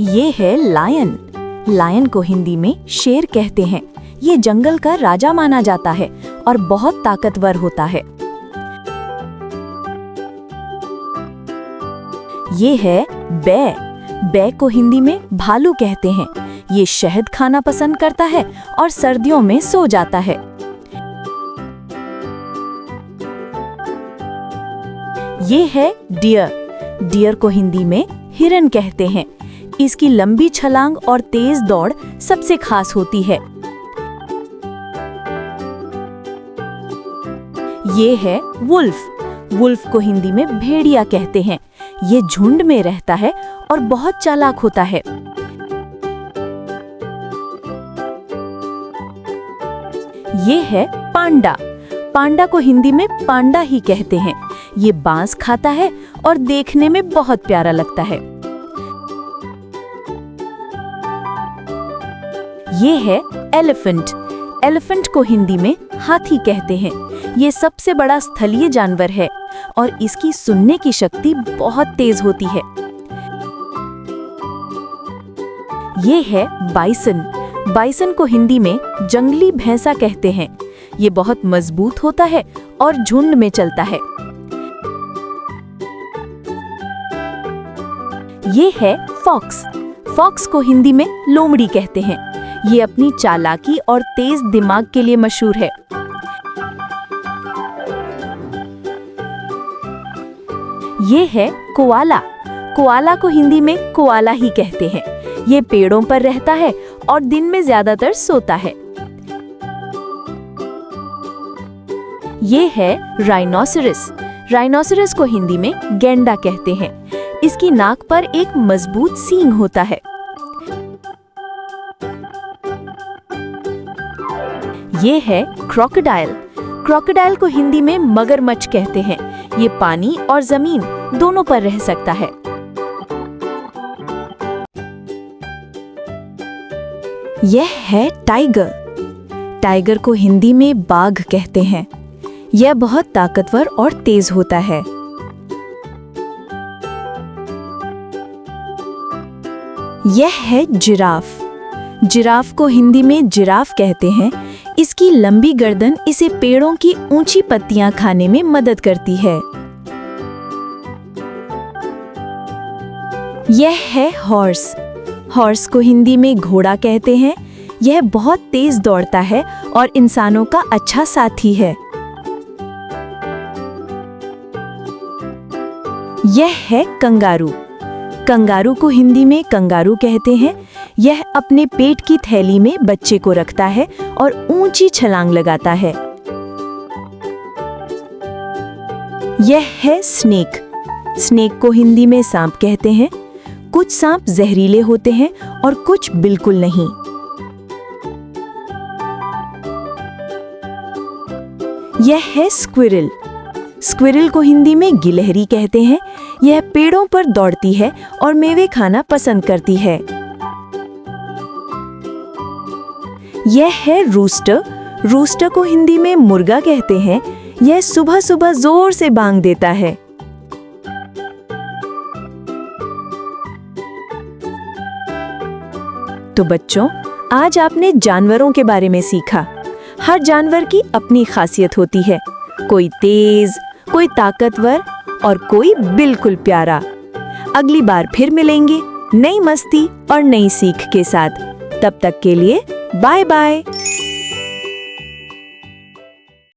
ये है lion. Lion को हिंदी में शेर कहते हैं। ये जंगल का राजा माना जाता है और बहुत ताकतवर होता है। ये है बै। बै को हिंदी में भालू कहते हैं। ये शहद खाना पसंद करता है और सर्दियों में सो जाता है। ये है डियर। डियर को हिंदी में हिरन कहते हैं। इसकी लंबी छलांग और तेज दौड़ सबसे खास होती है। ये है वुल्फ। वुल्फ को हिंदी में भेड़िया कहते हैं। ये झुंड में रहता है और बहुत चालाक होता है। ये है पांडा। पांडा को हिंदी में पांडा ही कहते हैं। ये बांस खाता है और देखने में बहुत प्यारा लगता है। ये है एलिफेंट। एलिफेंट को हिंदी में हाथी कहते हैं। ये सबसे बड़ा स्थलीय जानवर है और इसकी सुनने की शक्ति बहुत तेज होती है। ये है बाइसन। बाइसन को हिंदी में जंगली भैंसा कहते हैं। ये बहुत मजबूत होता है और झुंड में चलता है। ये है फॉक्स। फॉक्स को हिंदी में लोमड़ी कहते हैं। ये अपनी चालाकी और तेज दिमाग के लिए मशहूर है। ये है कोआला। कोआला को हिंदी में कोआला ही कहते हैं। ये पेड़ों पर रहता है और दिन में ज्यादातर सोता है। ये है राइनोसेरस। राइनोसेरस को हिंदी में गैंडा कहते हैं। इसकी नाक पर एक मजबूत सींग होता है। ये है क्रोकोडाइल। क्रोकोडाइल को हिंदी में मगरमच्छ कहते हैं। ये पानी और जमीन दोनों पर रह सकता है। यह है टाइगर। टाइगर को हिंदी में बाघ कहते हैं। यह बहुत ताकतवर और तेज होता है। यह है जिराफ। जिराफ को हिंदी में जिराफ कहते हैं। इसकी लंबी गर्दन इसे पेड़ों की ऊंची पत्तियां खाने में मदद करती है। यह है हॉर्स। हॉर्स को हिंदी में घोड़ा कहते हैं। यह बहुत तेज दौड़ता है और इंसानों का अच्छा साथी है। यह है कंगारू। कंगारू को हिंदी में कंगारू कहते हैं। यह अपने पेट की थैली में बच्चे को रखता है और ऊंची छलांग लगाता है। यह है स्नेक। स्नेक को हिंदी में सांप कहते हैं। कुछ सांप जहरीले होते हैं और कुछ बिल्कुल नहीं। यह है स्क्विरल। स्क्विरल को हिंदी में गिलहरी कहते हैं। यह पेड़ों पर दौड़ती है और मेवे खाना पसंद करती है। यह है रूस्टर। रूस्टर को हिंदी में मुर्गा कहते हैं। यह सुबह सुबह जोर से बांग देता है। तो बच्चों, आज आपने जानवरों के बारे में सीखा। हर जानवर की अपनी खासियत होती है। कोई तेज, कोई ताकतवर और कोई बिल्कुल प्यारा। अगली बार फिर मिलेंगे नई मस्ती और नई सीख के साथ। तब तक के लिए बाय बाय।